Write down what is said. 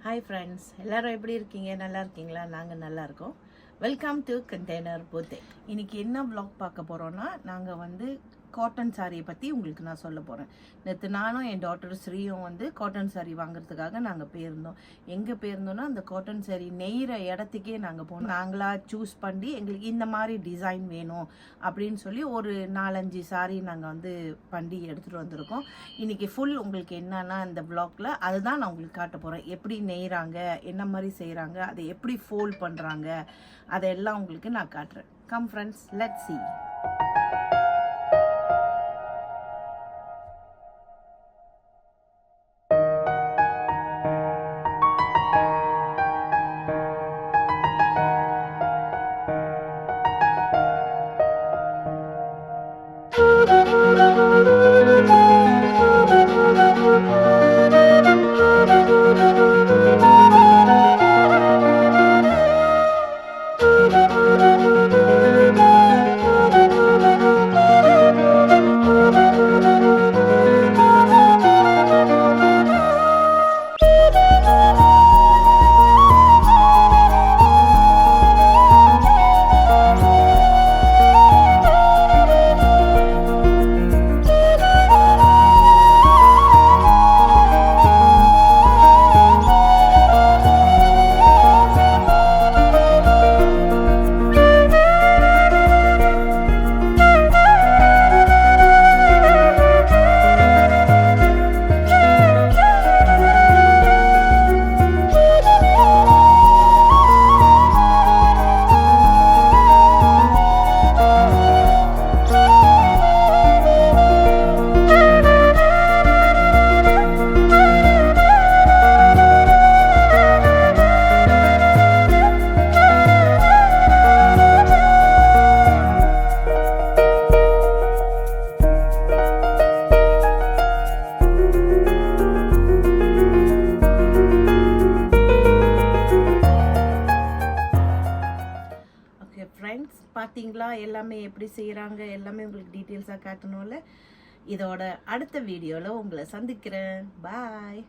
Hi friends, எல்லோரும் எப்படி இருக்கீங்க? நல்லா இருக்கீங்களா? நாங்கள் நல்லா இருக்கோம். Welcome to container boutique. இன்றைக்கி என்ன வ்ளாக் பார்க்க போகிறோன்னா, நாங்கள் காட்டன் சாரியை பற்றி உங்களுக்கு நான் சொல்ல போகிறேன். நேற்று நானும் என் டாட்டர் ஸ்ரீயும் காட்டன் சாரி வாங்குறதுக்காக நாங்கள் போயிருந்தோம். எங்கே போயிருந்தோன்னா, அந்த காட்டன் சாரி நெய்கிற இடத்துக்கே நாங்கள் போனோம். நாங்களாக சூஸ் பண்ணி எங்களுக்கு இந்த மாதிரி டிசைன் வேணும் அப்படின்னு சொல்லி ஒரு 4-5 சாரி நாங்கள் பண்ணி எடுத்துகிட்டு வந்திருக்கோம். இன்றைக்கி ஃபுல் உங்களுக்கு என்னன்னா இந்த வ்ளாகில் அதுதான் நான் உங்களுக்கு காட்ட போகிறேன். எப்படி நெய்கிறாங்க, என்ன மாதிரி செய்கிறாங்க, அதை எப்படி ஃபோல்ட் பண்ணுறாங்க, அதெல்லாம் உங்களுக்கு நான் காட்டுறேன். Come friends, let's see. Friends, பார்த்தீங்களா எல்லாமே எப்படி செய்கிறாங்க, எல்லாமே உங்களுக்கு டீட்டெயில்ஸாக காட்டணும்ல. இதோட அடுத்த வீடியோவில் உங்களை சந்திக்கிறேன். பாய்.